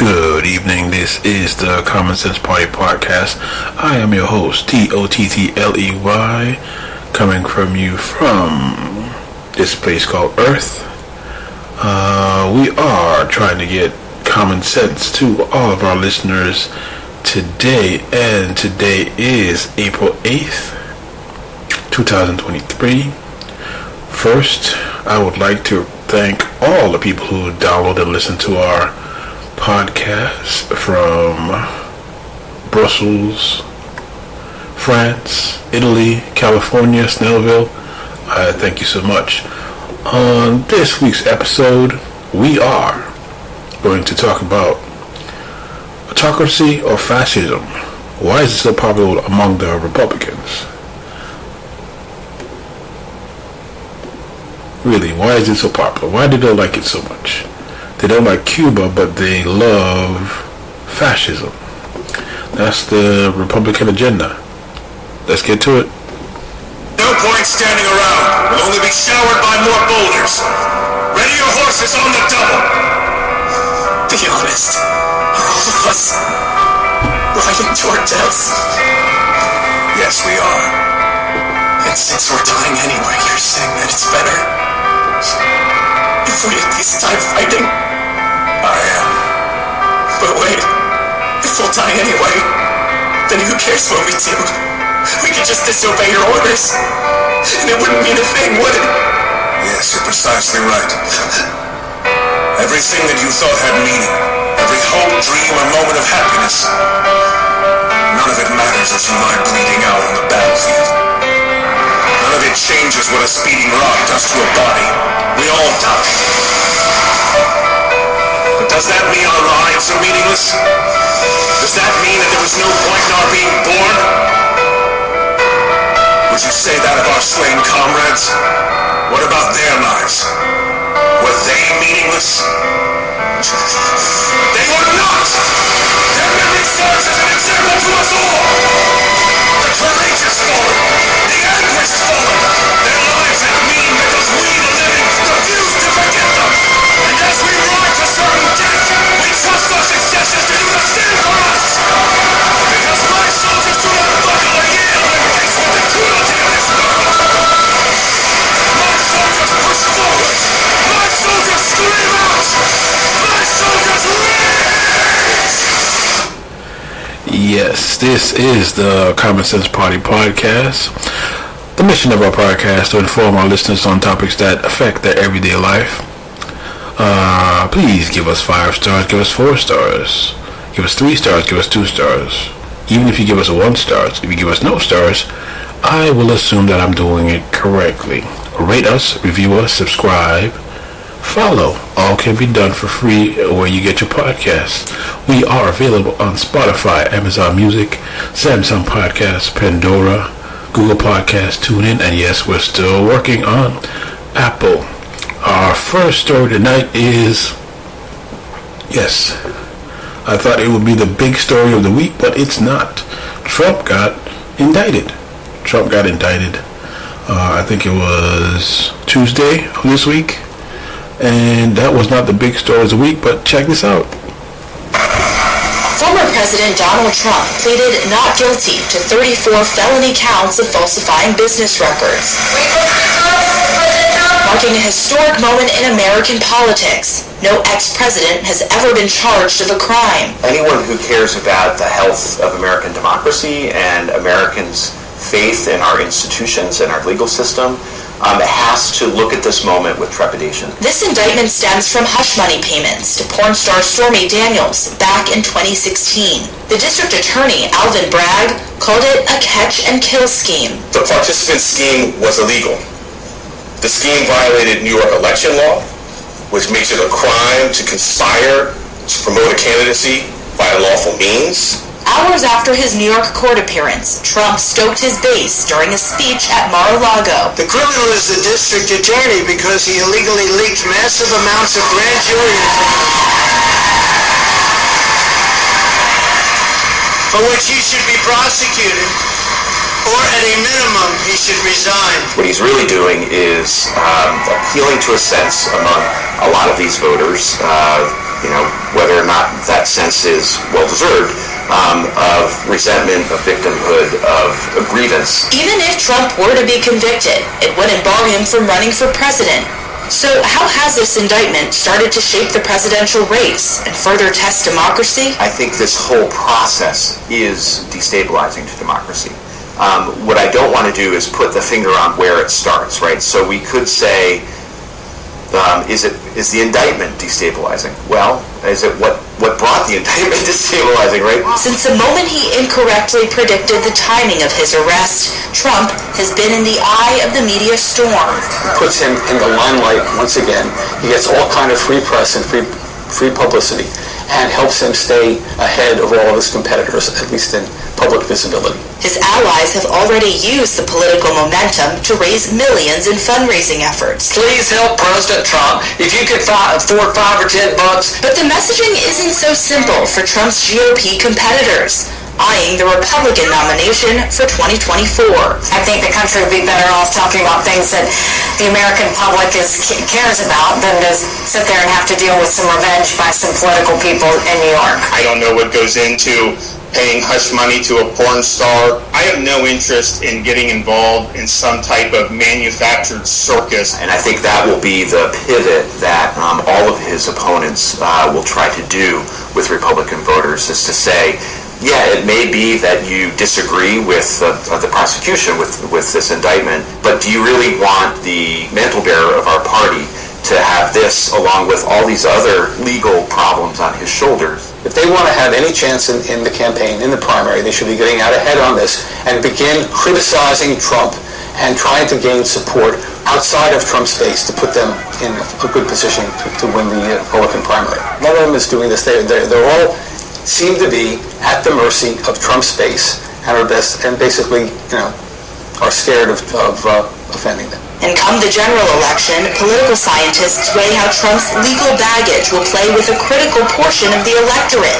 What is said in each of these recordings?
Good evening, this is the Common Sense Party Podcast. I am your host, Tottley, coming from you from this place called Earth. We are trying to get common sense to all of our listeners today, and today is April 8th, 2023. First, I would like to thank all the people who download and listen to our podcast from Brussels, France, Italy, California, Snellville. Thank you so much. On this week's episode, we are going to talk about autocracy or fascism. Why is it so popular among the Republicans? Really, why is it so popular? Why do they like it so much? They don't like Cuba, but they love fascism. That's the Republican agenda. Let's get to it. No point standing around. We'll only be showered by more boulders. Ready your horses on the double. Be honest. Are all of us riding toward death? Yes, we are. And since we're dying anyway, you're saying that it's better if we at least die fighting? I am. But wait, if we'll die anyway, then who cares what we do? We could just disobey your orders, and it wouldn't mean a thing, would it? Yes, you're precisely right. Everything that you thought had meaning, every hope, dream, or moment of happiness, none of it matters if you lie bleeding out on the battlefield. None of it changes what a speeding rock does to a body. We all die. But does that mean our lives are meaningless? Does that mean that there was no point in our being born? Would you say that of our slain comrades? What about their lives? Were they meaningless? They were not! Their memory serves as an example to us all! The courageous fallen! The anguished fallen! Their lives have meaning because we, the living, refuse to forget them! And as we ride to certain death, we trust our successors to do the same for us! Because my soldiers do not buckle or yield when faced with the cruelty of this world! My soldiers push forward! My soldiers scream out! My soldiers rage! Yes, this is the Common Sense Party Podcast. The mission of our podcast is to inform our listeners on topics that affect their everyday life. Please give us 5 stars, give us 4 stars, give us 3 stars, give us 2 stars. Even if you give us 1 star, if you give us no stars, I will assume that I'm doing it correctly. Rate us, review us, subscribe, follow. All can be done for free where you get your podcasts. We are available on Spotify, Amazon Music, Samsung Podcasts, Pandora, Google Podcasts, TuneIn, and yes, we're still working on Apple. Our first story tonight is, yes, I thought it would be the big story of the week, but it's not. Trump got indicted. I think it was Tuesday of this week. And that was not the big story of the week, but check this out. Former President Donald Trump pleaded not guilty to 34 felony counts of falsifying business records, marking a historic moment in American politics. No ex-president has ever been charged of a crime. Anyone who cares about the health of American democracy and Americans' faith in our institutions and our legal system has to look at this moment with trepidation. This indictment stems from hush money payments to porn star Stormy Daniels back in 2016. The district attorney, Alvin Bragg, called it a catch-and-kill scheme. The participant scheme was illegal. The scheme violated New York election law, which makes it a crime to conspire to promote a candidacy by unlawful means. Hours after his New York court appearance, Trump stoked his base during a speech at Mar-a-Lago. The criminal is the district attorney because he illegally leaked massive amounts of grand jury information, for which he should be prosecuted, or at a minimum, he should resign. What he's really doing is appealing to a sense among a lot of these voters whether or not that sense is well-deserved, of resentment, of victimhood, of grievance. Even if Trump were to be convicted, it wouldn't bar him from running for president. So how has this indictment started to shape the presidential race and further test democracy? I think this whole process is destabilizing to democracy. What I don't want to do is put the finger on where it starts, right? So we could say, is the indictment destabilizing? Well, is it what brought the indictment destabilizing, right? Since the moment he incorrectly predicted the timing of his arrest, Trump has been in the eye of the media storm. Puts him in the limelight once again. He gets all kind of free press and free publicity, and helps him stay ahead of all of his competitors, at least in public visibility. His allies have already used the political momentum to raise millions in fundraising efforts. Please help President Trump. If you could afford $5 or $10. But the messaging isn't so simple for Trump's GOP competitors, eyeing the Republican nomination for 2024. I think the country would be better off talking about things that the American public cares about than to sit there and have to deal with some revenge by some political people in New York. I don't know what goes into paying hush money to a porn star. I have no interest in getting involved in some type of manufactured circus. And I think that will be the pivot that all of his opponents will try to do with Republican voters, is to say, yeah, it may be that you disagree with the prosecution, with this indictment, but do you really want the mantle bearer of our party to have this along with all these other legal problems on his shoulders? If they want to have any chance in the campaign, in the primary, they should be getting out ahead on this and begin criticizing Trump and trying to gain support outside of Trump's base to put them in a good position to win the Republican primary. None of them is doing this. They're all seem to be at the mercy of Trump's base and basically, are scared of offending them. And come the general election, political scientists weigh how Trump's legal baggage will play with a critical portion of the electorate,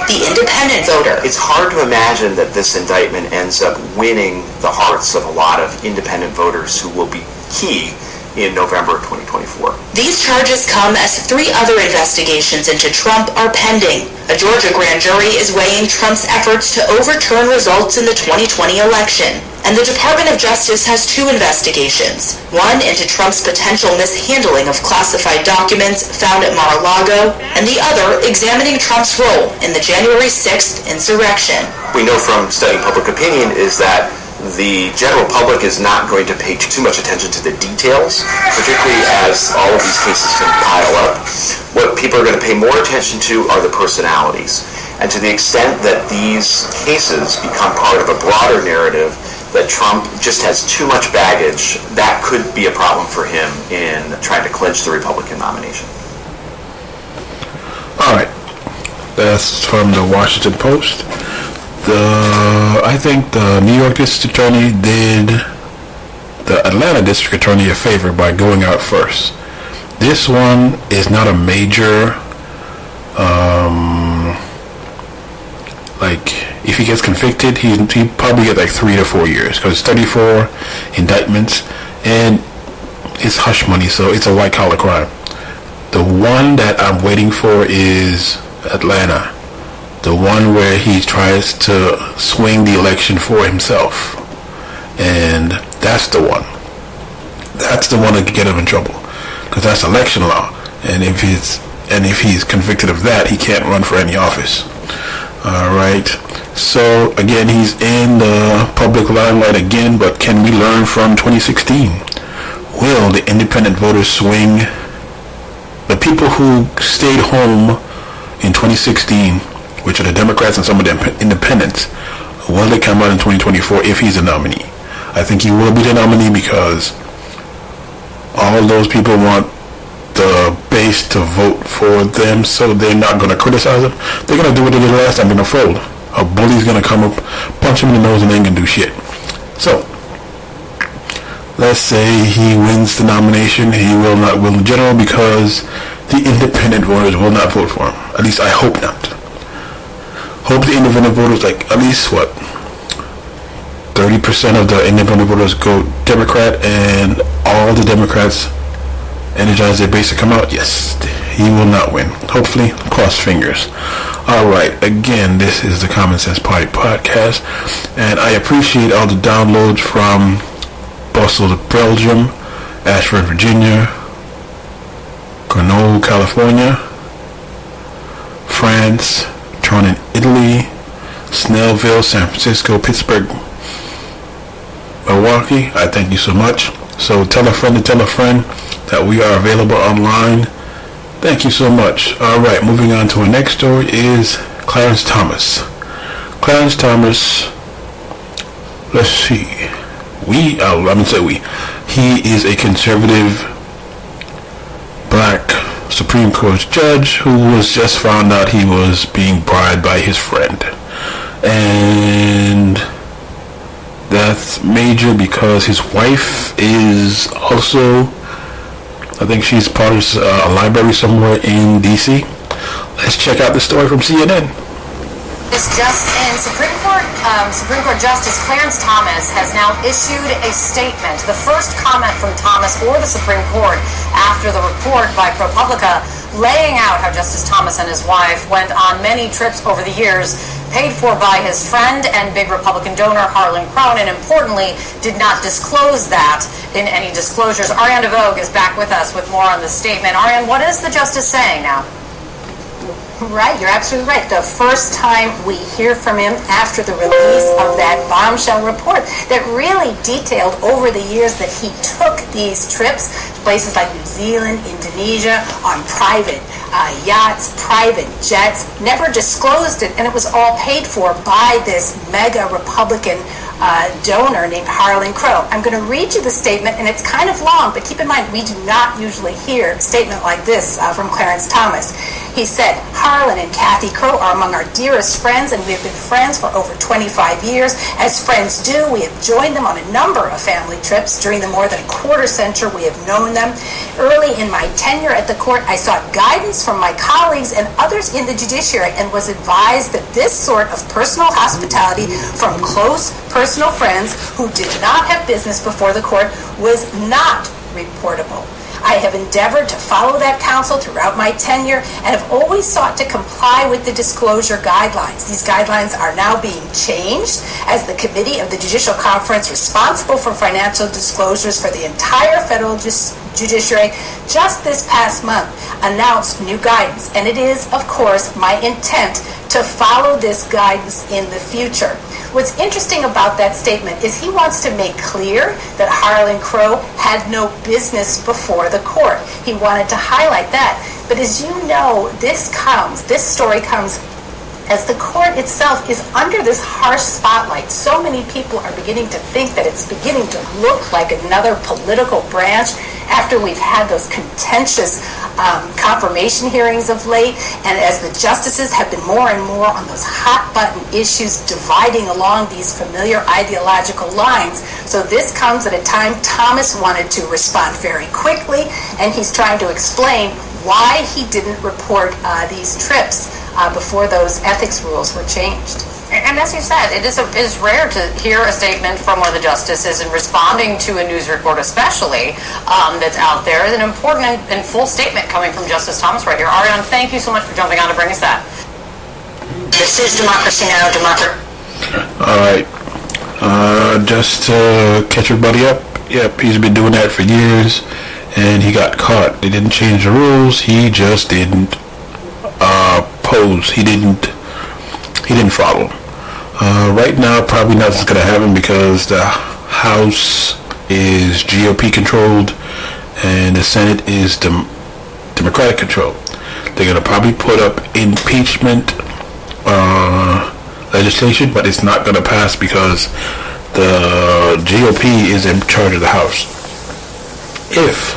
the independent voter. It's hard to imagine that this indictment ends up winning the hearts of a lot of independent voters who will be key in November of 2024. These charges come as 3 other investigations into Trump are pending. A Georgia grand jury is weighing Trump's efforts to overturn results in the 2020 election. And the Department of Justice has 2 investigations. One into Trump's potential mishandling of classified documents found at Mar-a-Lago, and the other examining Trump's role in the January 6th insurrection. We know from studying public opinion is that the general public is not going to pay too much attention to the details, particularly as all of these cases can pile up. What people are going to pay more attention to are the personalities. And to the extent that these cases become part of a broader narrative that Trump just has too much baggage, that could be a problem for him in trying to clinch the Republican nomination. All right. That's from the Washington Post. I think the New York District Attorney did the Atlanta District Attorney a favor by going out first. This one is not a major, if he gets convicted, he probably get 3 to 4 years, because it's 34 indictments, and it's hush money, so it's a white-collar crime. The one that I'm waiting for is Atlanta. The one where he tries to swing the election for himself. And that's the one. That's the one that can get him in trouble. Because that's election law. And if he's convicted of that, he can't run for any office. Alright. So again, he's in the public limelight again, but can we learn from 2016? Will the independent voters swing the people who stayed home in 2016, which are the Democrats and some of the independents? Will they come out in 2024 if he's a nominee? I think he will be the nominee because all those people want the base to vote for them, so they're not going to criticize him. They're going to do what they did last time, they're going to fold. A bully's going to come up, punch him in the nose, and they ain't going to do shit. So, let's say he wins the nomination. He will not win the general because the independent voters will not vote for him. At least I hope not. Hope the independent voters, at least 30% of the independent voters go Democrat, and all the Democrats energize their base to come out, yes, he will not win. Hopefully, cross fingers. Alright, again, this is the Common Sense Party podcast, and I appreciate all the downloads from Brussels, Belgium, Ashford, Virginia, Grenoble, California, France, Turin, Italy, Snellville, San Francisco, Pittsburgh, Milwaukee. I thank you so much. So tell a friend to tell a friend that we are available online. Thank you so much. Alright, moving on to our next story is Clarence Thomas. Clarence Thomas, let's see. He is a conservative black Supreme Court judge who was just found out he was being bribed by his friend. And that's major because his wife is also, I think she's part of a library somewhere in D.C. Let's check out the story from CNN. It's just in Supreme Court Justice Clarence Thomas has now issued a statement. The first comment from Thomas or the Supreme Court after the report by ProPublica laying out how Justice Thomas and his wife went on many trips over the years, paid for by his friend and big Republican donor Harlan Crow, and importantly, did not disclose that in any disclosures. Ariane DeVogue is back with us with more on the statement. Ariane, what is the justice saying now? Right, you're absolutely right. The first time we hear from him after the release of that bombshell report that really detailed over the years that he took these trips to places like New Zealand, Indonesia, on private yachts, private jets, never disclosed it, and it was all paid for by this mega Republican donor named Harlan Crow. I'm going to read you the statement, and it's kind of long, but keep in mind, we do not usually hear a statement like this from Clarence Thomas. He said, Harlan and Kathy Crow are among our dearest friends, and we have been friends for over 25 years. As friends do, we have joined them on a number of family trips during the more than a quarter century we have known them. Early in my tenure at the court, I sought guidance from my colleagues and others in the judiciary and was advised that this sort of personal hospitality from close personal friends who did not have business before the court was not reportable. I have endeavored to follow that counsel throughout my tenure and have always sought to comply with the disclosure guidelines. These guidelines are now being changed as the Committee of the Judicial Conference responsible for financial disclosures for the entire federal judiciary just this past month announced new guidance. And it is, of course, my intent to follow this guidance in the future. What's interesting about that statement is he wants to make clear that Harlan Crow had no business before the court. He wanted to highlight that. But as you know, this story comes as the court itself is under this harsh spotlight. So many people are beginning to think that it's beginning to look like another political branch after we've had those contentious confirmation hearings of late, and as the justices have been more and more on those hot-button issues dividing along these familiar ideological lines. So this comes at a time Thomas wanted to respond very quickly, and he's trying to explain why he didn't report these trips before those ethics rules were changed. And as you said, it is rare to hear a statement from one of the justices in responding to a news report, especially that's out there. An important and full statement coming from Justice Thomas right here. Ariane, thank you so much for jumping on to bring us that. This is Democracy Now! All right. Just to catch everybody up, yep, he's been doing that for years, and he got caught. They didn't change the rules. He just didn't pose. He didn't follow. Right now, probably nothing's going to happen because the House is GOP controlled and the Senate is Democratic controlled. They're going to probably put up impeachment legislation, but it's not going to pass because the GOP is in charge of the House. If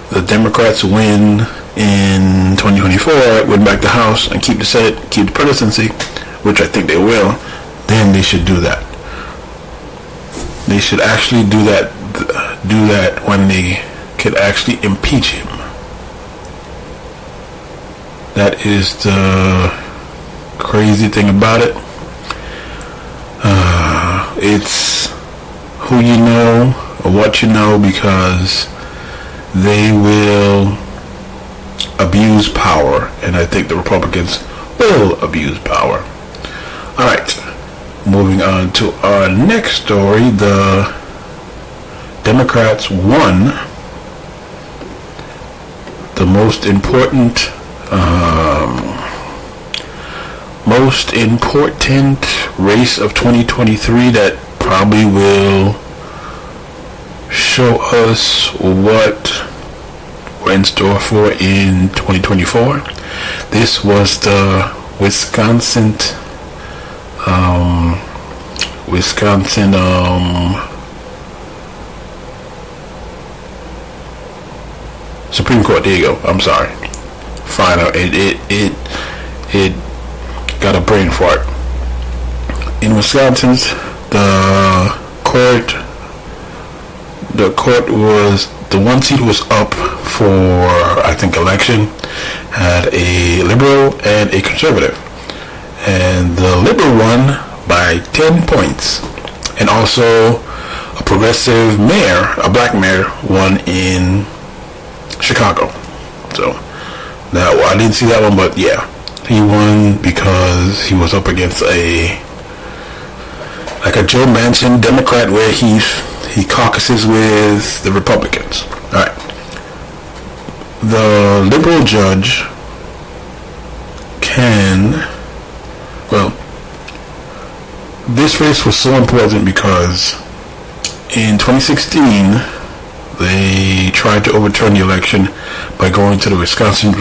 the Democrats win in 2024, win back the House, and keep the Senate, keep the presidency, which I think they will, then they should do that. They should actually do that when they could actually impeach him. That is the crazy thing about it. It's who you know or what you know, because they will abuse power, and I think the Republicans will abuse power. All right, moving on to our next story. The Democrats won the most important race of 2023 that probably will show us what we're in store for in 2024. This was the Wisconsin Supreme Court. There you go. I'm sorry. Final. It got a brain fart. In Wisconsin, the one seat was up for, I think, election, had a liberal and a conservative, and the liberal won by 10 points, and also a progressive mayor, a black mayor, won in Chicago. So now I didn't see that one, but yeah, he won because he was up against a Joe Manchin Democrat, where he caucuses with the Republicans. All right. The liberal judge this race was so important because in 2016 they tried to overturn the election by going to the Wisconsin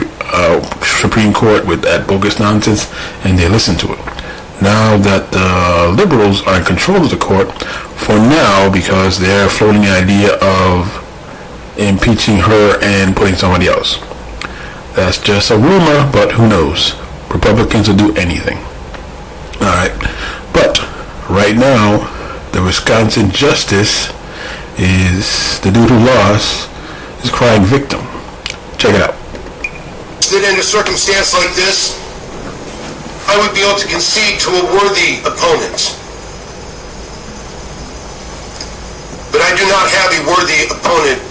Supreme Court with that bogus nonsense, and they listened to it. Now that the liberals are in control of the court, for now, because they're floating the idea of impeaching her and putting somebody else. That's just a rumor, but who knows? Republicans will do anything. Alright, but right now, the Wisconsin justice the dude who lost, is crying victim. Check it out. That in a circumstance like this, I would be able to concede to a worthy opponent. But I do not have a worthy opponent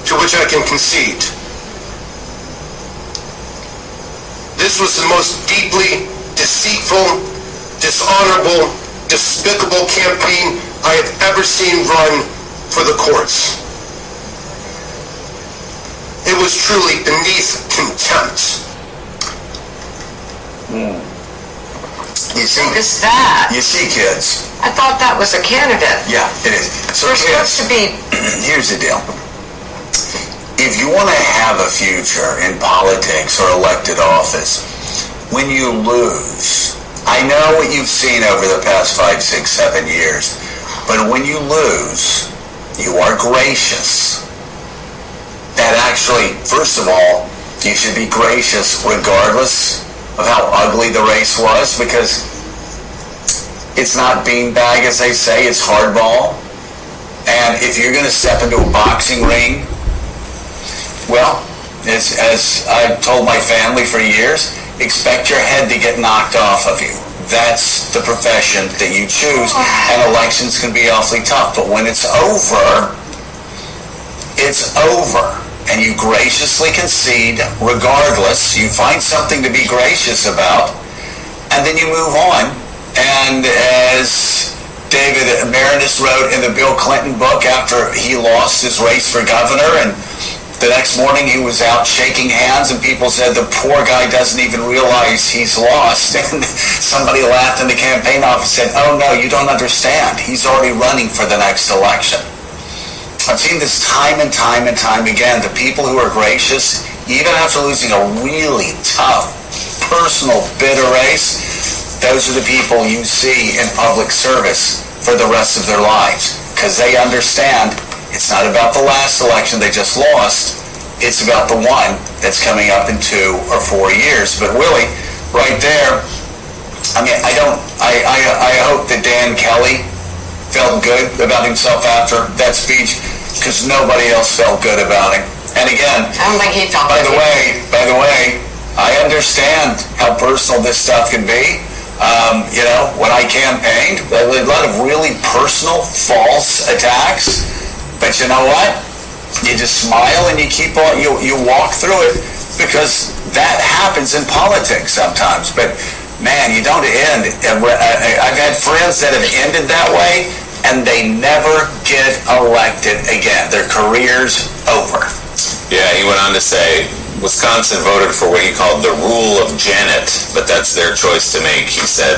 to which I can concede. This was the most deeply deceitful, dishonorable, despicable campaign I have ever seen run for the courts. It was truly beneath contempt. You see, What is that? You see, kids. I thought that was a candidate. Yeah, it is. So We're supposed to be... Here's the deal. If you want to have a future in politics or elected office, when you lose, I know what you've seen over the past 5, 6, 7 years, but when you lose, you are gracious. That actually, first of all, you should be gracious regardless of how ugly the race was, because it's not beanbag, as they say, it's hardball. And if you're going to step into a boxing ring, well, as I've told my family for years, expect your head to get knocked off of you. That's the profession that you choose, and elections can be awfully tough. But when it's over, and you graciously concede regardless. You find something to be gracious about, and then you move on. And as David Marinus wrote in the Bill Clinton book after he lost his race for governor, and the next morning he was out shaking hands, and people said the poor guy doesn't even realize he's lost. And somebody laughed in the campaign office and said, "Oh no, you don't understand. He's already running for the next election." I've seen this time and time and time again. The people who are gracious, even after losing a really tough, personal, bitter race, those are the people you see in public service for the rest of their lives, because they understand it's not about the last election they just lost. It's about the one that's coming up in 2 or 4 years. But Willie, right there, I mean, I hope that Dan Kelly felt good about himself after that speech, because nobody else felt good about him. And again, I don't think he felt by the way, I understand how personal this stuff can be. When I campaigned, a lot of really personal, false attacks. But you know what? You just smile and you keep on, you walk through it, because that happens in politics sometimes. But man, you don't end. I've had friends that have ended that way, and they never get elected again. Their career's over. Yeah, he went on to say, Wisconsin voted for what he called the rule of Janet, but that's their choice to make, he said.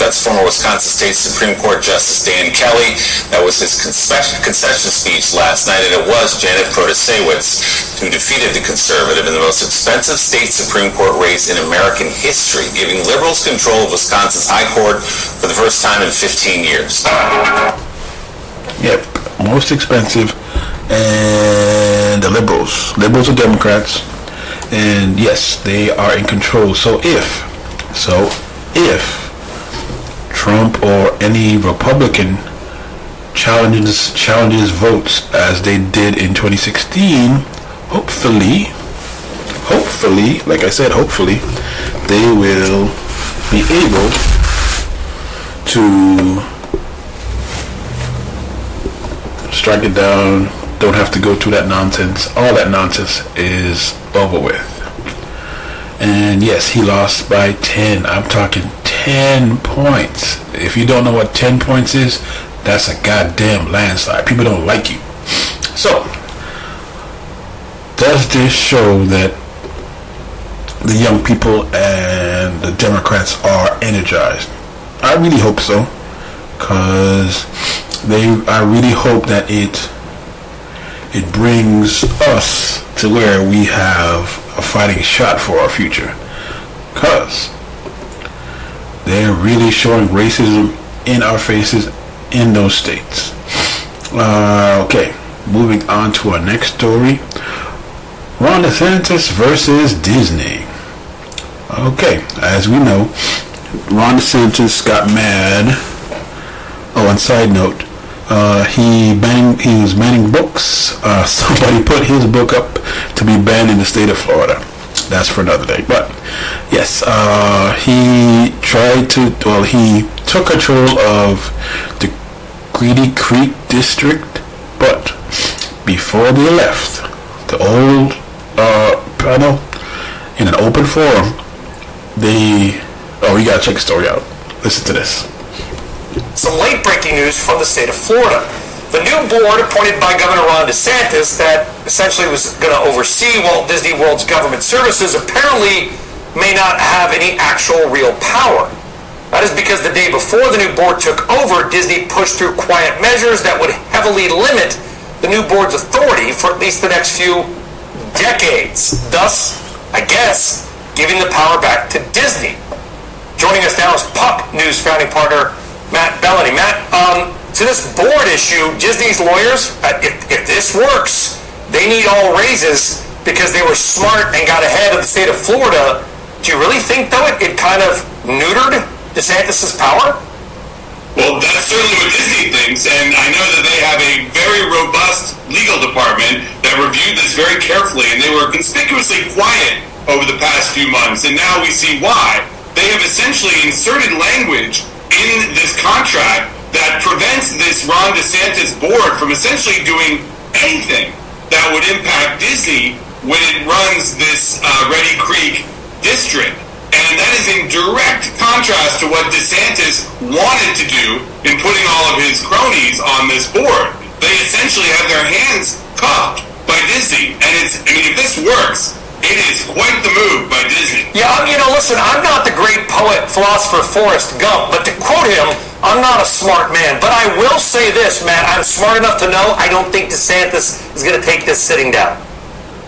That's former Wisconsin State Supreme Court Justice Dan Kelly. That was his concession speech last night, and it was Janet Protasewicz who defeated the conservative in the most expensive state Supreme Court race in American history, giving liberals control of Wisconsin's high court for the first time in 15 years. Yep, most expensive. And the liberals are Democrats, and yes, they are in control. So if Trump or any Republican challenges votes as they did in 2016, hopefully, like I said, hopefully, they will be able to strike it down. Don't have to go through that nonsense. All that nonsense is over with. And yes, he lost by 10. I'm talking 10 points. If you don't know what 10 points is, that's a goddamn landslide. People don't like you. So, does this show that the young people and the Democrats are energized? I really hope so. Because I really hope that it brings us to where we have a fighting shot for our future, because they're really showing racism in our faces in those states. Okay, moving on to our next story. Ron DeSantis versus Disney. Okay, as we know, Ron DeSantis got mad. Oh, and side note, he was banning books. Somebody put his book up to be banned in the state of Florida. That's for another day. But yes, he took control of the Greedy Creek district. But before they left, the old panel in an open forum, you gotta check the story out. Listen to this. Some late-breaking news from the state of Florida. The new board appointed by Governor Ron DeSantis that essentially was going to oversee Walt Disney World's government services apparently may not have any actual real power. That is because the day before the new board took over, Disney pushed through quiet measures that would heavily limit the new board's authority for at least the next few decades. Thus, I guess, giving the power back to Disney. Joining us now is Puck News founding partner Matt Bellany. Matt, to this board issue, Disney's lawyers, if this works, they need all raises because they were smart and got ahead of the state of Florida. Do you really think, though, it kind of neutered DeSantis' power? Well, that's certainly what Disney thinks, and I know that they have a very robust legal department that reviewed this very carefully, and they were conspicuously quiet over the past few months, and now we see why. They have essentially inserted language in this contract that prevents this Ron DeSantis board from essentially doing anything that would impact Disney when it runs this Reedy Creek district. And that is in direct contrast to what DeSantis wanted to do in putting all of his cronies on this board. They essentially have their hands cuffed by Disney. And if this works, it is quite the move by Disney. Yeah, listen, I'm not the great poet, philosopher Forrest Gump, but to quote him, I'm not a smart man. But I will say this, Matt, I'm smart enough to know I don't think DeSantis is going to take this sitting down.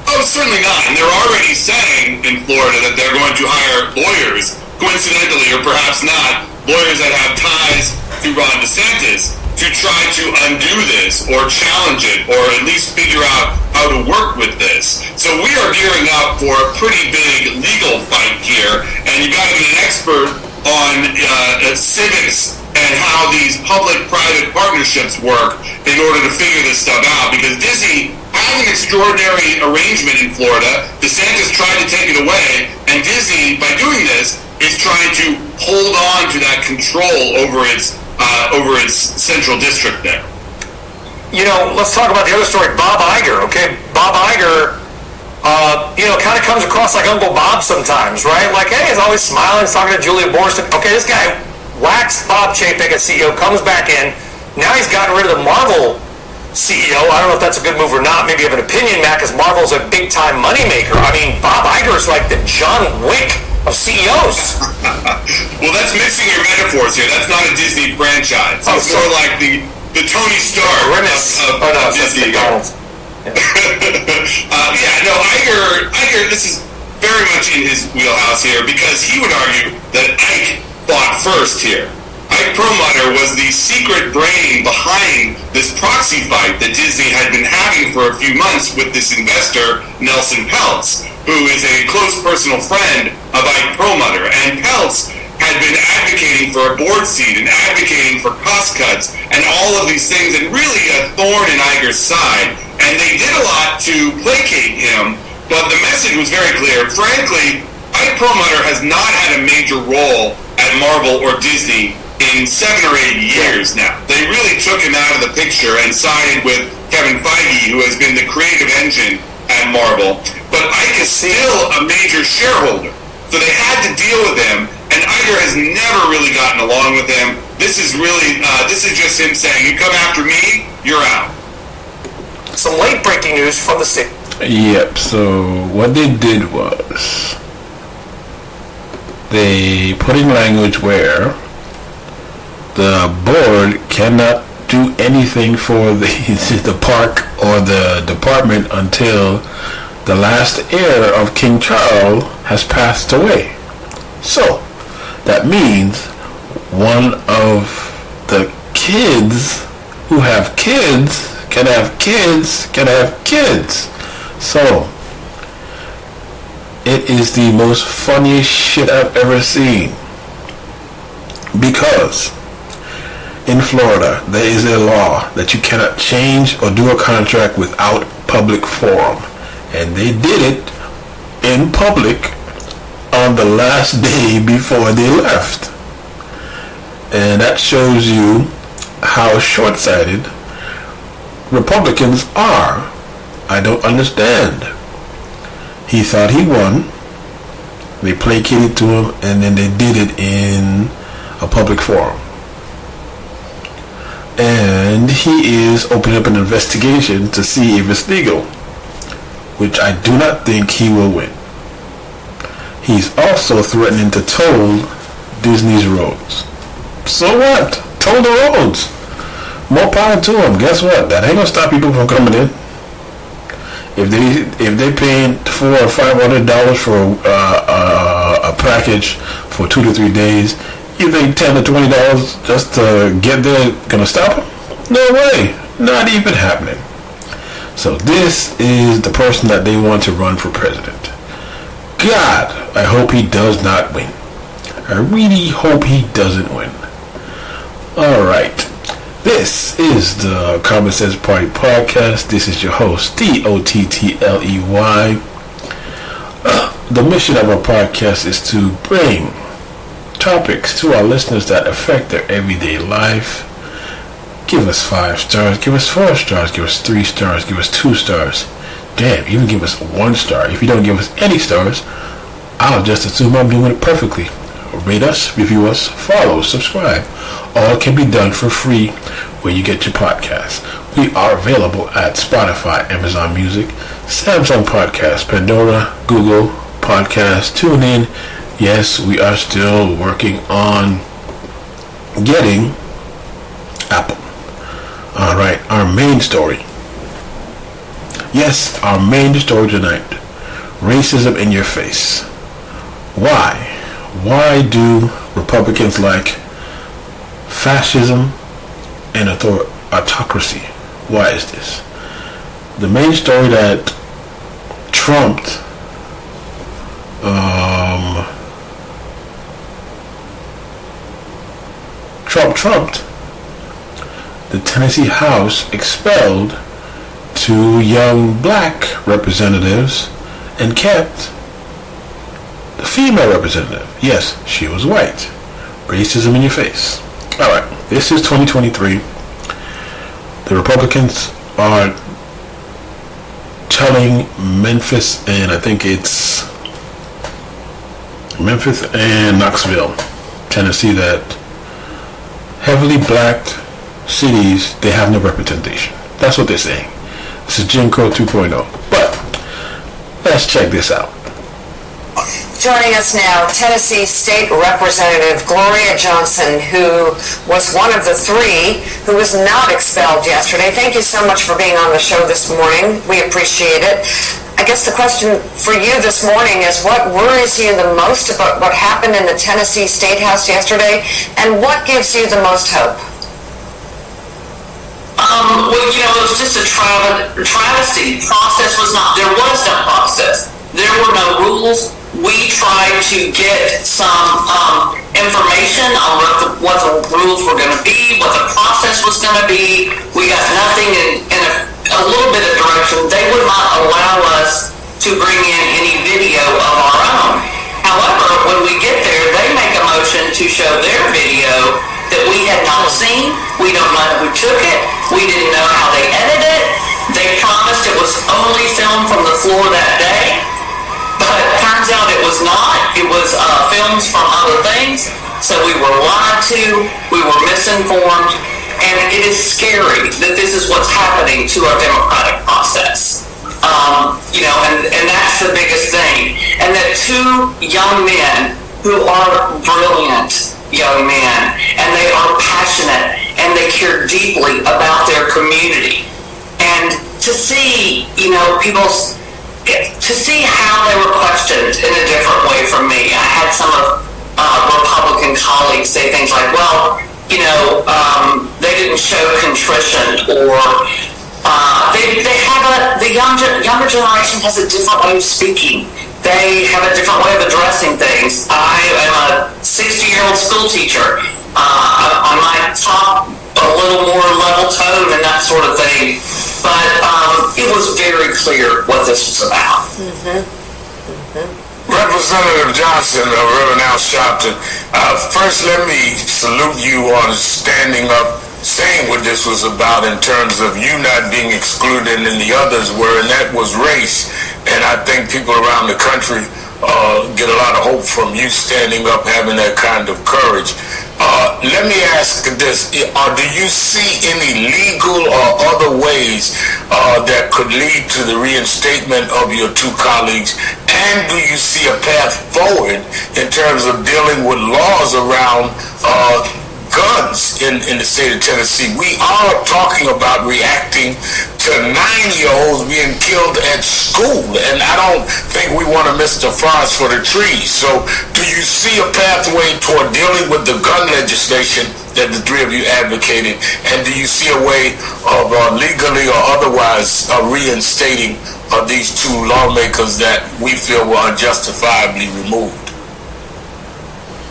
Oh, certainly not. And they're already saying in Florida that they're going to hire lawyers, coincidentally or perhaps not, lawyers that have ties to Ron DeSantis, to try to undo this or challenge it or at least figure out how to work with this. So we are gearing up for a pretty big legal fight here, and you got to be an expert on civics and how these public-private partnerships work in order to figure this stuff out, because Disney has an extraordinary arrangement in Florida. DeSantis tried to take it away, and Disney, by doing this, is trying to hold on to that control over its central district there. Let's talk about the other story, Bob Iger, okay? Bob Iger, kind of comes across like Uncle Bob sometimes, right? Like, hey, he's always smiling, he's talking to Julia Boorstin. Okay, this guy whacks Bob Chapek as CEO, comes back in. Now he's gotten rid of the Marvel CEO. I don't know if that's a good move or not. Maybe you have an opinion, Matt, because Marvel's a big-time moneymaker. I mean, Bob Iger is like the John Wick of CEOs. Well, that's mixing your metaphors here. That's not a Disney franchise. It's more like the Tony Stark of Disney. Iger, this is very much in his wheelhouse here, because he would argue that Ike fought first here. Ike Perlmutter was the secret brain behind this proxy fight that Disney had been having for a few months with this investor, Nelson Peltz, who is a close personal friend of Ike Perlmutter. And Peltz had been advocating for a board seat and advocating for cost cuts and all of these things, and really a thorn in Iger's side. And they did a lot to placate him, but the message was very clear. Frankly, Ike Perlmutter has not had a major role at Marvel or Disney in 7 or 8 years now. They really took him out of the picture and sided with Kevin Feige, who has been the creative engine at Marvel. But Ike is still a major shareholder, so they had to deal with him, and Iger has never really gotten along with him. This is just him saying, you come after me, you're out. Some late breaking news from the state. Yep, so what they did was they put in language where the board cannot do anything for the park or the department until the last heir of King Charles has passed away. So that means one of the kids who have kids can have kids. So it is the most funniest shit I've ever seen, because in Florida there is a law that you cannot change or do a contract without public forum, and they did it in public on the last day before they left. And that shows you how short-sighted Republicans are. I don't understand. He thought he won. They placated to him, and then they did it in a public forum. And he is opening up an investigation to see if it's legal, which I do not think he will win. He's also threatening to toll Disney's roads. So what? Toll the roads. More power to him. Guess what? That ain't gonna stop people from coming in. If they paying $400 or $500 for a package for 2 to 3 days, you think $10 to $20 just to get there gonna stop them? No way. Not even happening. So this is the person that they want to run for president. God, I hope he does not win. I really hope he doesn't win. Alright. This is the Common Sense Party Podcast. This is your host, Dottley. The mission of our podcast is to bring topics to our listeners that affect their everyday life. Give us 5 stars, give us 4 stars, give us 3 stars, give us 2 stars. Damn, even give us 1 star. If you don't give us any stars, I'll just assume I'm doing it perfectly. Rate us, review us, follow, subscribe. All can be done for free where you get your podcasts. We are available at Spotify, Amazon Music, Samsung Podcast, Pandora, Google Podcast, TuneIn. Yes, we are still working on getting Apple. Alright, our main story. Yes, our main story tonight. Racism in your face. Why? Why do Republicans like fascism and autocracy? Why is this? The main story that trumped the Tennessee House expelled 2 young black representatives and kept The female representative, yes, she was white. Racism in your face. All right, this is 2023. The Republicans are telling Memphis, and I think it's Memphis and Knoxville, Tennessee, that heavily black cities, they have no representation. That's what they're saying. This is Jim Crow 2.0. But let's check this out. Joining us now, Tennessee State Representative Gloria Johnson, who was one of the three who was not expelled yesterday. Thank you so much for being on the show this morning. We appreciate it. I guess the question for you this morning is, what worries you the most about what happened in the Tennessee State House yesterday, and what gives you the most hope? Well, it was just a travesty. There was no process. There were no rules. We tried to get some information on what the rules were going to be, what the process was going to be. We got nothing in a little bit of direction. They would not allow us to bring in any video of our own. However, when we get there, they make a motion to show their video that we had not seen. We don't know who took it. We didn't know how they edited it. They promised it was only filmed from the floor that day. But it turns out it was not. It was films from other things. So we were lied to. We were misinformed. And it is scary that this is what's happening to our democratic process. And that's the biggest thing. And that two young men who are brilliant young men, and they are passionate, and they care deeply about their community. And to see, to see how they were questioned in a different way from me. I had some of Republican colleagues say things like, well, they didn't show contrition, or the younger generation has a different way of speaking. They have a different way of addressing things. I am a 60-year-old school teacher. I might talk a little more level tone and that sort of thing, but it was very clear what this was about. Representative Johnson of Reverend Al Sharpton, first let me salute you on standing up, saying what this was about in terms of you not being excluded and the others were, and that was race. And I think people around the country get a lot of hope from you standing up, having that kind of courage. Let me ask this. Do you see any legal or other ways that could lead to the reinstatement of your two colleagues? And do you see a path forward in terms of dealing with laws around guns in the state of Tennessee? We are talking about reacting to 9-year-olds being killed at school, and I don't think we want to miss the forest for the trees. So do you see a pathway toward dealing with the gun legislation that the three of you advocated, and do you see a way of legally or otherwise reinstating these two lawmakers that we feel were unjustifiably removed?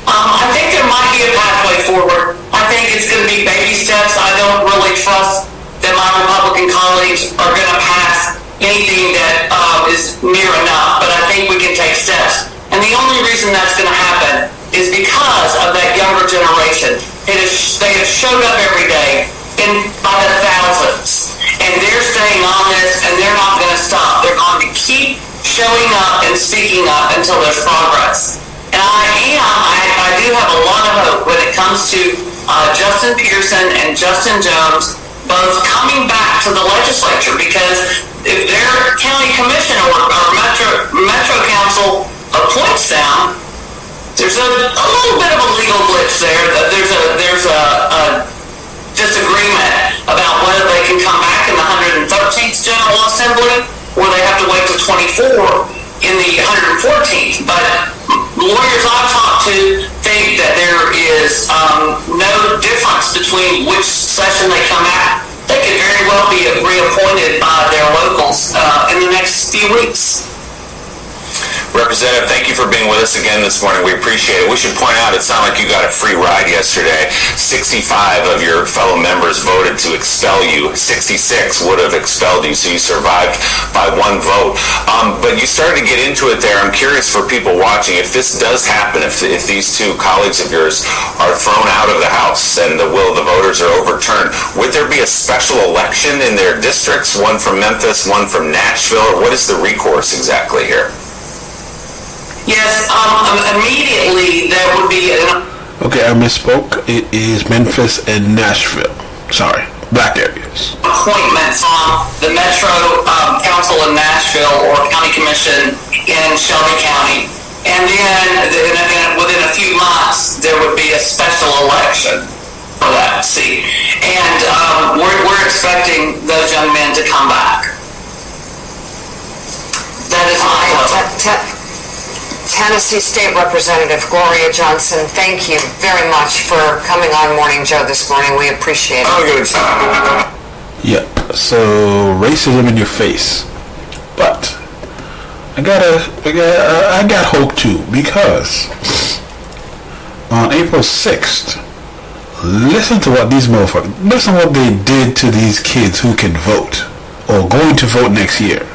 I think there might be a pathway forward. I think it's going to be baby steps. I don't really trust that my Republican colleagues are going to pass anything that is near enough, but I think we can take steps. And the only reason that's going to happen is because of that younger generation. They have showed up every day by the thousands, and they're staying on this, and they're not going to stop. They're going to keep showing up and speaking up until there's progress. And I do have a lot of hope when it comes to Justin Pearson and Justin Jones both coming back to the legislature, because if their county commission or metro council appoints them, there's a little bit of a legal glitch there. There's a disagreement about whether they can come back in the 113th General Assembly or they have to wait till 24 in the 114th. But lawyers I've talked to think that there is no difference between which session they come at. They could very well be reappointed by their locals in the next few weeks. Representative, thank you for being with us again this morning. We appreciate it. We should point out, it's not like you got a free ride yesterday. 65 of your fellow members voted to expel you. 66 would have expelled you, so you survived by one vote. But you started to get into it there. I'm curious for people watching, if this does happen, if these two colleagues of yours are thrown out of the House and the will of the voters are overturned, would there be a special election in their districts, one from Memphis, one from Nashville, or what is the recourse exactly here? Yes, immediately there would be Okay, I misspoke. It is Memphis and Nashville. Sorry, black areas. Appointments on the Metro Council in Nashville or County Commission in Shelby County. And then within a few months, there would be a special election for that seat. And we're expecting those young men to come back. That is my hope. Tennessee State Representative Gloria Johnson, thank you very much for coming on Morning Joe this morning. We appreciate it. Yep. So racism in your face, but I got hope too, because on April 6th, listen to what they did to these kids who can vote or going to vote next year.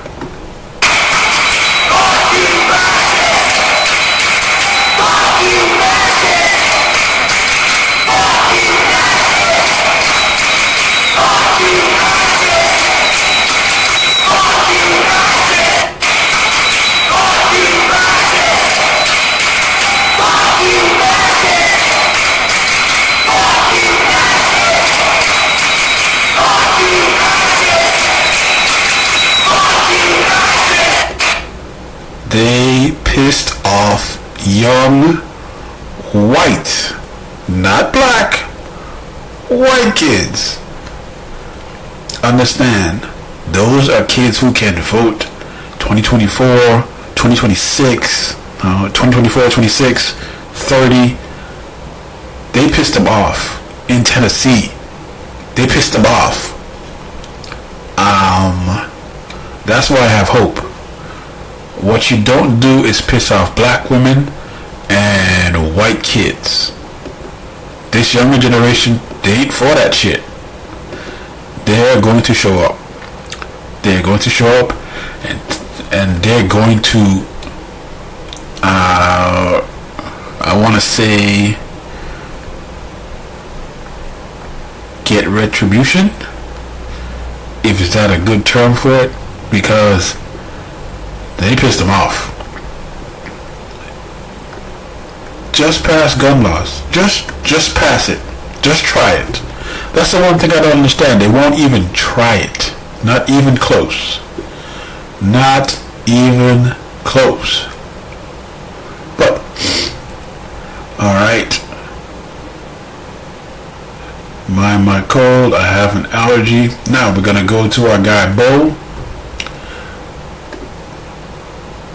They pissed off young white, not black, white kids. Understand, those are kids who can vote 2024, 2026, 2024, 26, 30. They pissed them off in Tennessee. They pissed them off. That's why I have hope. What you don't do is piss off black women and white kids. This younger generation, they ain't for that shit. They're going to show up. They're going to show up, and they're going to, I want to say, get retribution, if is that a good term for it, because they pissed them off. Just pass gun laws. Just pass it. Just try it. That's the one thing I don't understand. They won't even try it. Not even close. Not even close. But, alright. My cold, I have an allergy. Now we're gonna go to our guy Bo.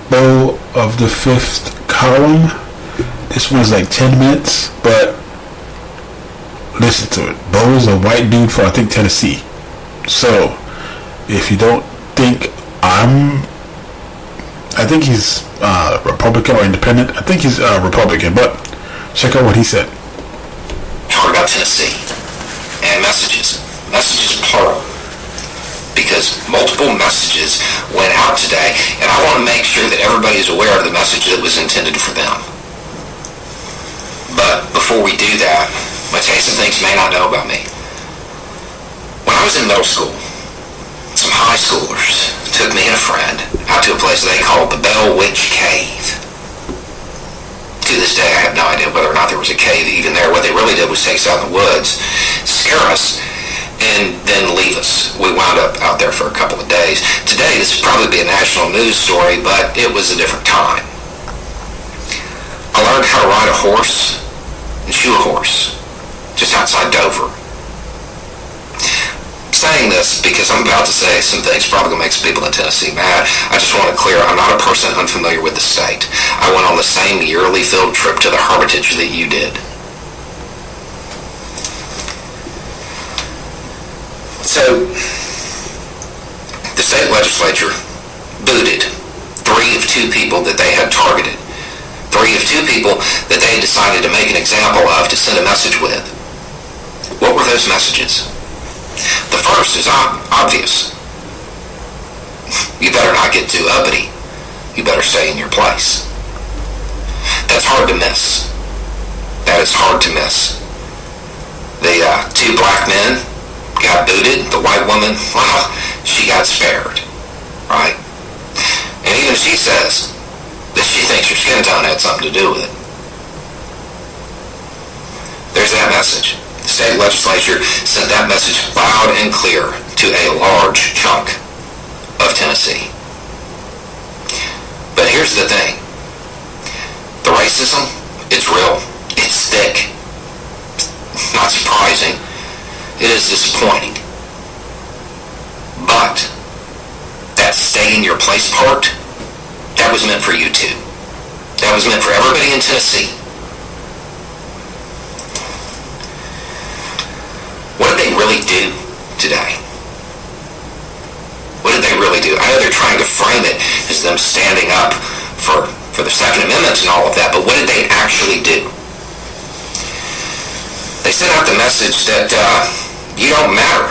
Bo of the fifth column. This one's like 10 minutes, but listen to it. Bo is a white dude from, I think, Tennessee. So, if you don't think I think he's Republican or independent. I think he's Republican, but check out what he said. Talk about Tennessee and messages plural, because multiple messages went out today, and I want to make sure that everybody is aware of the message that was intended for them. But before we do that, my taste and things may not know about me. When I was in middle school, some high schoolers took me and a friend out to a place they called the Bell Witch Cave. To this day, I have no idea whether or not there was a cave even there. What they really did was take us out in the woods, scare us, and then leave us. We wound up out there for a couple of days. Today, this would probably be a national news story, but it was a different time. I learned how to ride a horse and shoe a horse just outside Dover. I'm saying this because I'm about to say some things probably going to make some people in Tennessee mad. I just want to clear, I'm not a person unfamiliar with the state. I went on the same yearly field trip to the Hermitage that you did. So, the state legislature booted 3 of 2 people that they had targeted. 3 of 2 people that they had decided to make an example of to send a message with. What were those messages? The first is obvious. You better not get too uppity. you better stay in your place. That's hard to miss. That is hard to miss. The two black men got booted. The white woman, well, she got spared, right? And even she says that she thinks her skin tone had something to do with it. There's that message. The state legislature sent that message loud and clear to a large chunk of Tennessee. But here's the thing. The racism, it's real. It's thick. Not surprising. It is disappointing. But that stay in your place part, that was meant for you too. That was meant for everybody in Tennessee. What did they really do today? What did they really do? I know they're trying to frame it as them standing up for the Second Amendment and all of that, but what did they actually do? They sent out the message that you don't matter,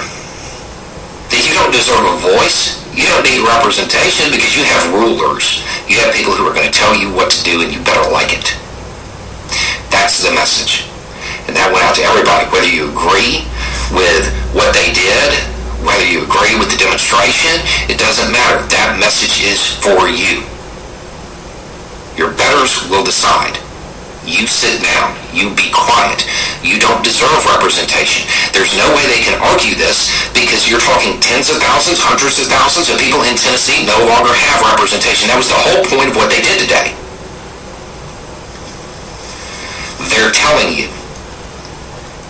that you don't deserve a voice, you don't need representation because you have rulers. You have people who are going to tell you what to do and you better like it. That's the message. And that went out to everybody, whether you agree with what they did, whether you agree with the demonstration, it doesn't matter. That message is for you. Your betters will decide. You sit down. You be quiet. You don't deserve representation. There's no way they can argue this because you're talking tens of thousands, hundreds of thousands of people in Tennessee no longer have representation. That was the whole point of what they did today. They're telling you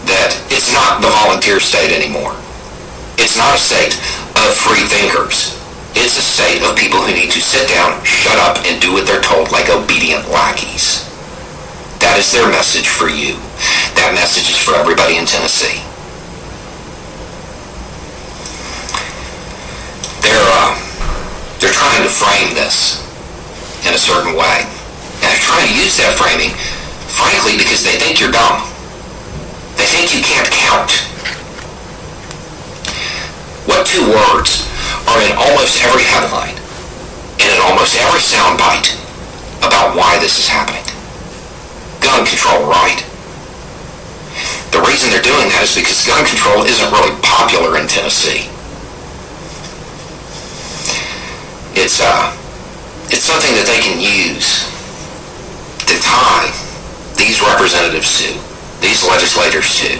that it's not the volunteer state anymore. It's not a state of free thinkers. It's a state of people who need to sit down, shut up, and do what they're told like obedient lackeys. That is their message for you. That message is for everybody in Tennessee. They're trying to frame this in a certain way. And they're trying to use that framing, frankly, because they think you're dumb. They think you can't count. What two words are in almost every headline and in almost every soundbite about why this is happening? Gun control, right? The reason they're doing that is because gun control isn't really popular in Tennessee. It's something that they can use to tie these representatives to, these legislators to.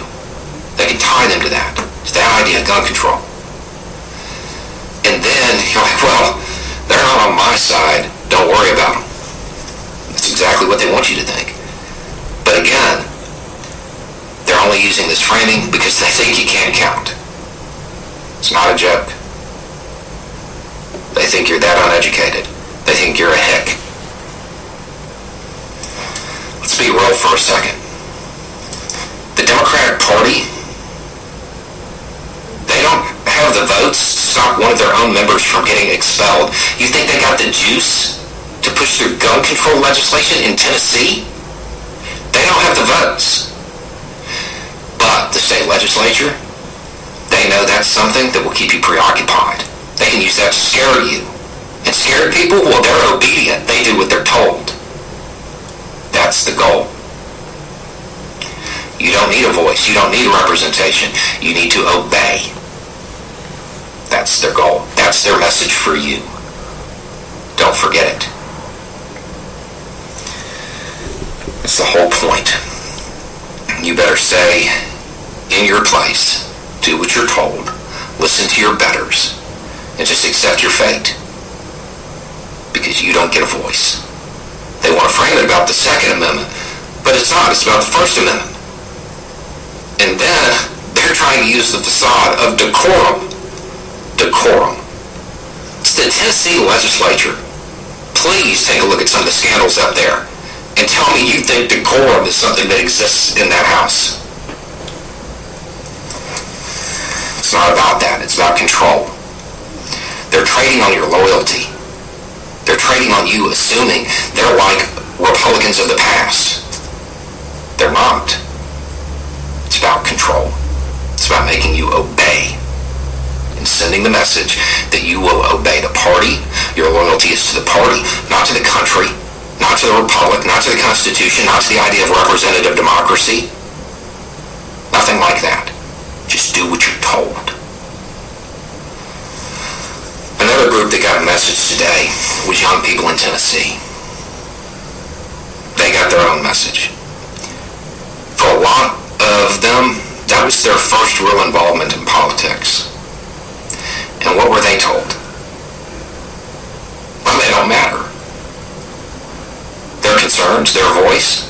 They can tie them to that idea of gun control. And then you're like, well, they're not on my side. Don't worry about them. That's exactly what they want you to think. But again, they're only using this framing because they think you can't count. It's not a joke. They think you're that uneducated. They think you're a hick. Let's be real for a second. The Democratic Party, they don't have the votes to stop one of their own members from getting expelled. You think they got the juice to push through gun control legislation in Tennessee? They don't have the votes. But the state legislature, they know that's something that will keep you preoccupied. They can use that to scare you. And scared people, well, they're obedient. They do what they're told. That's the goal. You don't need a voice. You don't need representation. You need to obey. That's their goal. That's their message for you. Don't forget it. It's the whole point. You better stay in your place, do what you're told, listen to your betters, and just accept your fate. Because you don't get a voice. They want to frame it about the Second Amendment, but it's not. It's about the First Amendment. And then they're trying to use the facade of decorum. Decorum. It's the Tennessee legislature. Please take a look at some of the scandals up there and tell me you think decorum is something that exists in that house. It's not about that. It's about control. They're trading on your loyalty. They're trading on you assuming they're like Republicans of the past. They're not. It's about control. It's about making you obey and sending the message that you will obey the party. Your loyalty is to the party, not not to the country, not to the republic, not to the Constitution, not to the idea of representative democracy. Nothing like that. Just do what you're told. Another group that got a message today was young people in Tennessee. They got their own message. For a lot of them, that was their first real involvement in politics. And what were they told? Well, they don't matter. Their concerns, their voice.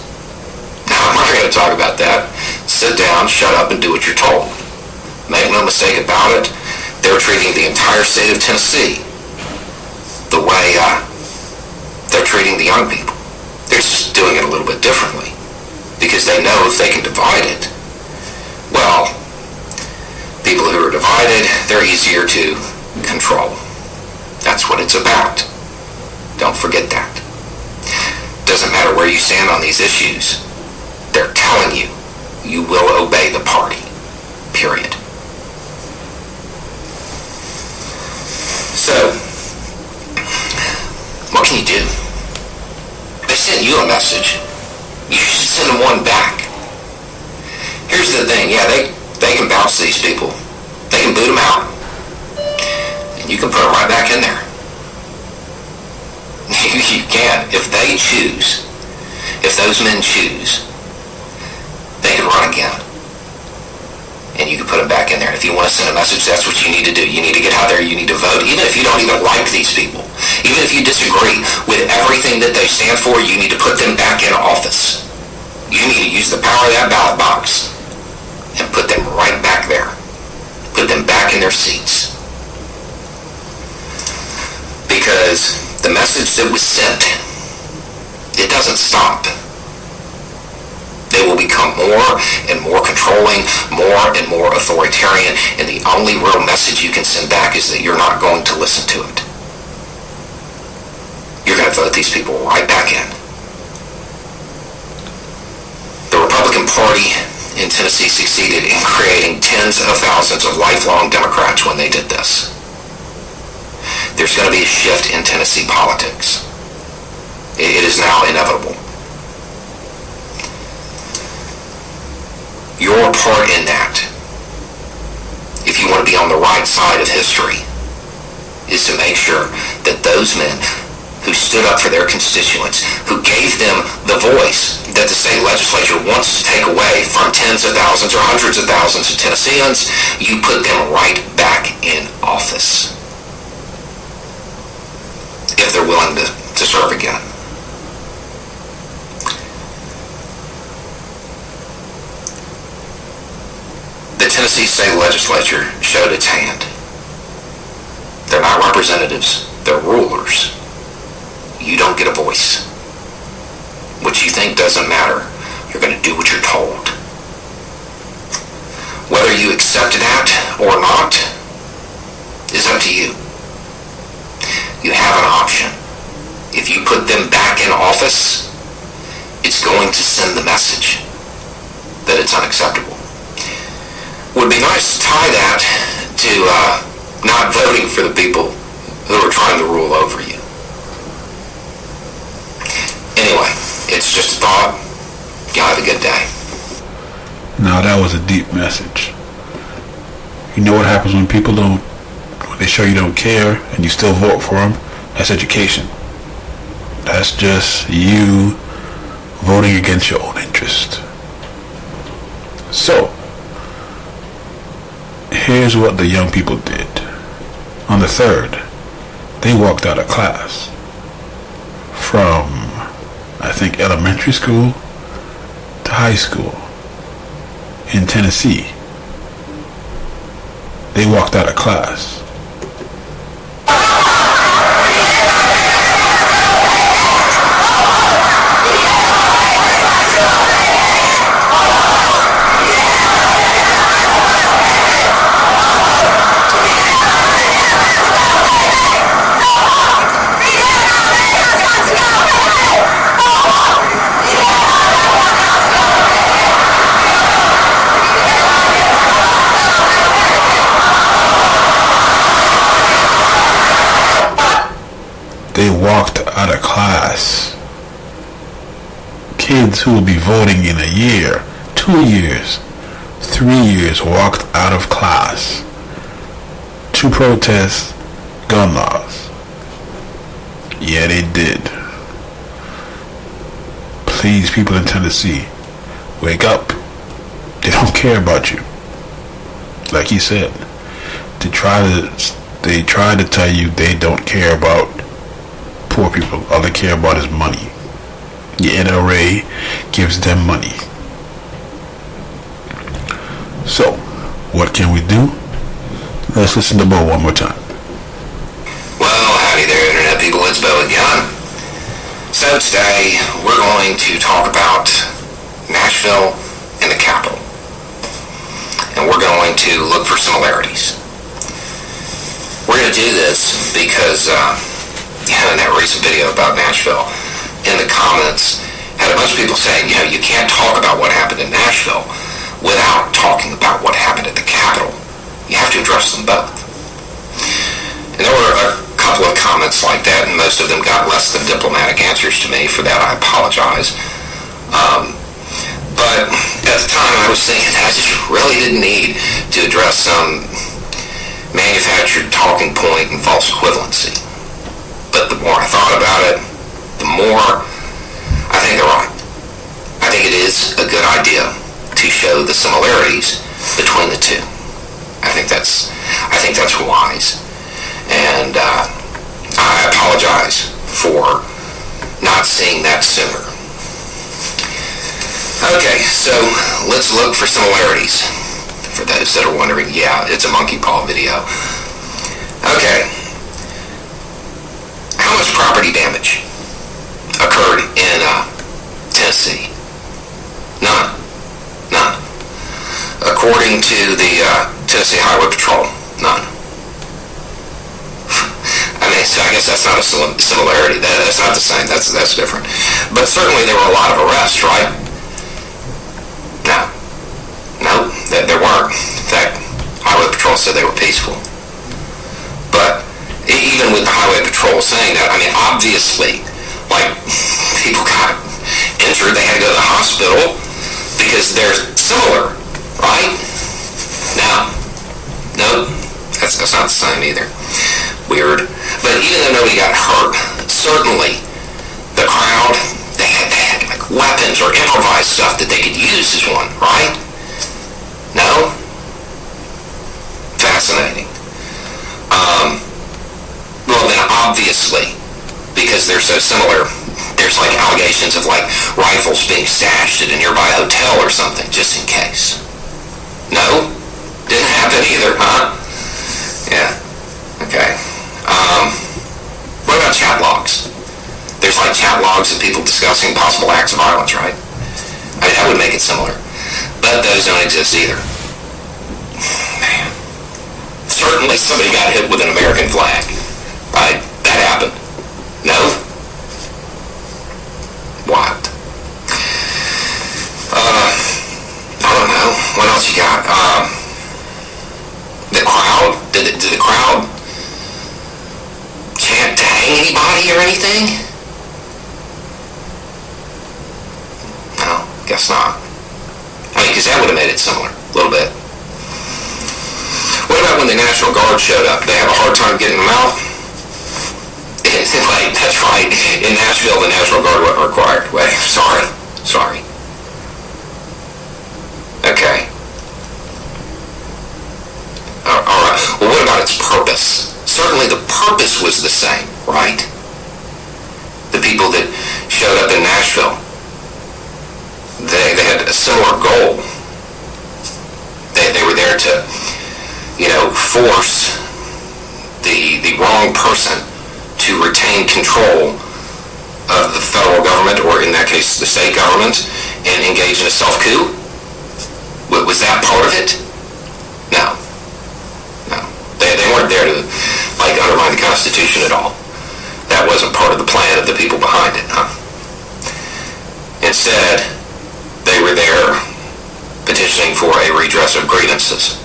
Now, I'm not going to talk about that. Sit down, shut up, and do what you're told. Make no mistake about it, they're treating the entire state of Tennessee the way they're treating the young people. They're just doing it a little bit differently because they know if they can divide it, well, people who are divided, they're easier to control. That's what it's about. Don't forget that. Doesn't matter where you stand on these issues. They're telling you, you will obey the party. Period. So, what can you do? They sent you a message. You should send them one back. Here's the thing, yeah, they can bounce these people. They can boot them out. And you can put them right back in there. You can. If they choose, if those men choose, they can run again. And you can put them back in there. And if you want to send a message, that's what you need to do. You need to get out there, you need to vote. Even if you don't even like these people, even if you disagree with everything that they stand for, you need to put them back in office. You need to use the power of that ballot box and put them right back there. Put them back in their seats. Because the message that was sent, it doesn't stop. They will become more and more controlling, more and more authoritarian, and the only real message you can send back is that you're not going to listen to it. You're going to vote these people right back in. The Republican Party in Tennessee succeeded in creating tens of thousands of lifelong Democrats when they did this. There's going to be a shift in Tennessee politics. It is now inevitable. Your part in that, if you want to be on the right side of history, is to make sure that those men who stood up for their constituents, who gave them the voice that the state legislature wants to take away from tens of thousands or hundreds of thousands of Tennesseans, you put them right back in office. If they're willing to serve again. The Tennessee state legislature showed its hand. They're not representatives, they're rulers. You don't get a voice. What you think doesn't matter. You're going to do what you're told. Whether you accept that or not is up to you. You have an option. If you put them back in office, it's going to send the message that it's unacceptable. Would be nice to tie that to not voting for the people who are trying to rule over you. Anyway, it's just a thought. Y'all have a good day. Now that was a deep message. You know what happens when people don't, when they show you don't care and you still vote for them? That's education. That's just you voting against your own interest. So, here's what the young people did. On the 3rd, they walked out of class from, I think, elementary school to high school in Tennessee. They walked out of class. they walked out of class. Kids who will be voting in a year, 2 years, 3 years walked out of class to protest gun laws. Yeah, they did. Please, people in Tennessee, wake up. They don't care about you. Like he said, they try to tell you they don't care about poor people. All they care about is money. The NRA gives them money. So, what can we do? Let's listen to Bo one more time. Well, howdy there, Internet people. It's Bo again. So today, we're going to talk about Nashville and the Capitol. And we're going to look for similarities. We're going to do this because, in that recent video about Nashville, in the comments, had a bunch of people saying, you can't talk about what happened in Nashville without talking about what happened at the Capitol. You have to address them both. And there were a couple of comments like that, and most of them got less than diplomatic answers to me. For that, I apologize. But at the time, I was thinking that I just really didn't need to address some manufactured talking point and false equivalency. But the more I thought about it, the more I think they're right. I think it is a good idea to show the similarities between the two. I think that's wise. And I apologize for not seeing that sooner. Okay, so let's look for similarities. For those that are wondering, yeah, it's a monkey paw video. Okay. How much property damage occurred in Tennessee? None. According to the Tennessee Highway Patrol, none. So I guess that's not a similarity. That's not the same. That's different. But certainly there were a lot of arrests, right? No, there weren't. In fact, Highway Patrol said they were peaceful. But even with the Highway Patrol saying that, obviously, people got injured, they had to go to the hospital because they're similar, right? No, that's not the same either. Weird. But even though nobody got hurt, certainly the crowd, they had weapons or improvised stuff that they could use as one, right? No? Fascinating. Well then obviously, because they're so similar, there's allegations of rifles being stashed at a nearby hotel or something, just in case. No? Didn't happen either, huh? Yeah. Okay. What about chat logs? There's chat logs of people discussing possible acts of violence, right? That would make it similar. But those don't exist either. Man. Certainly somebody got hit with an American flag, right? That happened. No? What? I don't know. What else you got? The crowd? Did the crowd chant to hang anybody or anything? No, guess not. Because that would have made it similar, a little bit. What about when the National Guard showed up? They have a hard time getting them out? That's right. In Nashville, the National Guard wasn't required. Wait, sorry. Okay. All right. Well, what about its purpose? Certainly the purpose was the same, right? The people that showed up in Nashville, they had a similar goal. They were there to, force the wrong person to retain control of the federal government, or in that case, the state government, and engage in a self-coup? Was that part of it? No. They weren't there to, undermine the Constitution at all. That wasn't part of the plan of the people behind it, huh? Instead, they were there petitioning for a redress of grievances.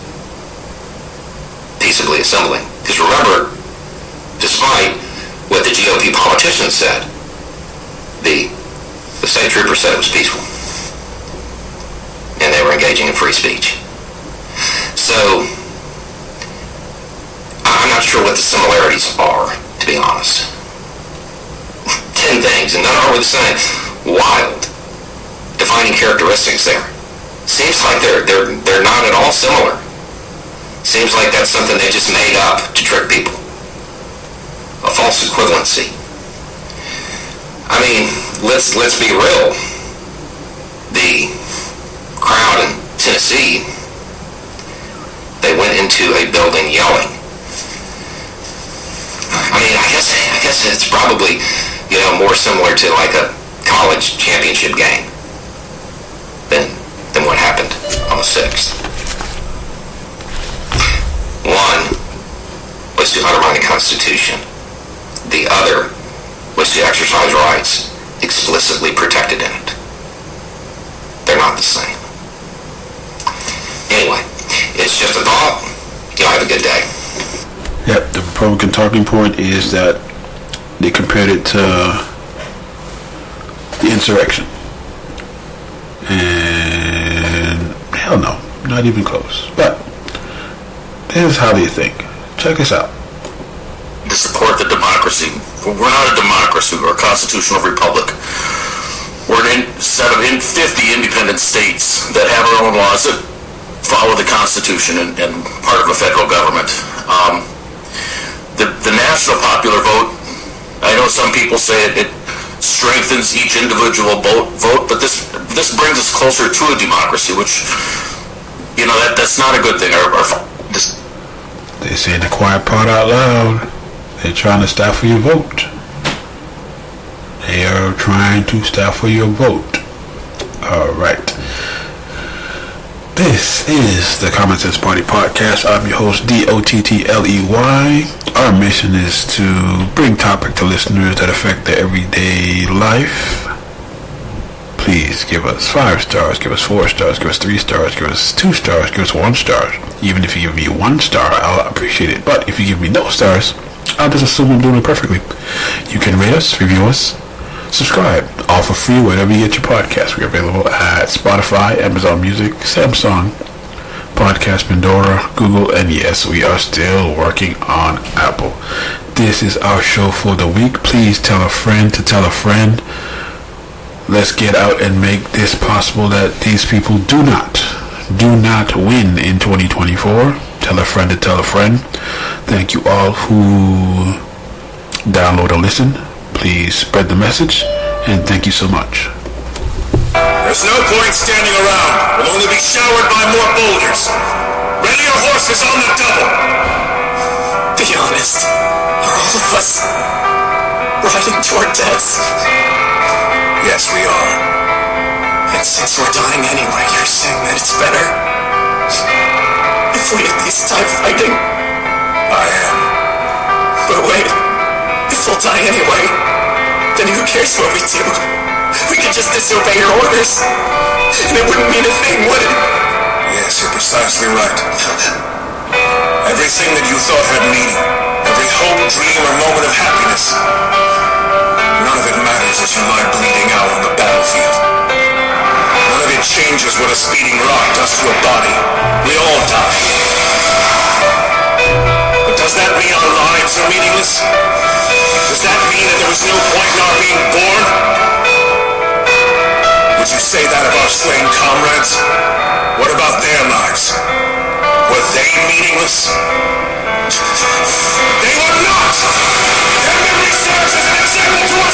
Peaceably assembling. Because remember, despite what the GOP politicians said. The state trooper said it was peaceful. And they were engaging in free speech. So, I'm not sure what the similarities are, to be honest. 10 things, and none are the same. Wild. Defining characteristics there. Seems like they're not at all similar. Seems like that's something they just made up to trick people. A false equivalency. I mean, let's be real. The crowd in Tennessee, they went into a building yelling. I mean, I guess it's probably, more similar to like a college championship game than what happened on the 6th. One was to undermine the Constitution. The other was to exercise rights explicitly protected in it. They're not the same. Anyway, it's just a thought. Y'all have a good day. Yep, the Republican talking point is that they compared it to the insurrection. And hell no, not even close. But this is how they think. Check this out. To support the democracy. We're not a democracy, we're a constitutional republic. We're a set of 50 independent states that have our own laws that follow the Constitution and part of a federal government. The national popular vote, I know some people say it strengthens each individual vote, but this brings us closer to a democracy, which, that's not a good thing. They say the quiet part out loud. They're trying to stifle your vote. They are trying to stifle your vote. Alright. This is the Common Sense Party Podcast. I'm your host, D-O-T-T-L-E-Y. Our mission is to bring topic to listeners that affect their everyday life. Please give us 5 stars, give us 4 stars, give us 3 stars, give us 2 stars, give us 1 star. Even if you give me 1 star, I'll appreciate it. But if you give me no stars, I'll just assume I'm doing it perfectly. You can rate us, review us, subscribe, all for free wherever you get your podcasts. We're available at Spotify, Amazon Music, Samsung, Podcast Pandora, Google, and yes, we are still working on Apple. This is our show for the week. Please tell a friend to tell a friend. Let's get out and make this possible that these people do not win in 2024. Tell a friend to tell a friend. Thank you all who download or listen. Please spread the message, and thank you so much. There's no point standing around. We'll only be showered by more boulders. Ready your horses on the double. Be honest. Are all of us riding toward death? Yes, we are. And since we're dying anyway, you're saying that it's better if we at least die fighting? I am. But wait, if we'll die anyway, then who cares what we do? We could just disobey your orders, and it wouldn't mean a thing, would it? Yes, you're precisely right. Everything that you thought had meaning, every hope, dream, or moment of happiness, none of it matters as you lie bleeding out on the battlefield. None of it changes what a speeding rock does to a body. We all die. But does that mean our lives are meaningless? Does that mean that there was no point in our being born? Would you say that of our slain comrades? What about their lives? Were they meaningless? They were not! Their memory serves as an example to us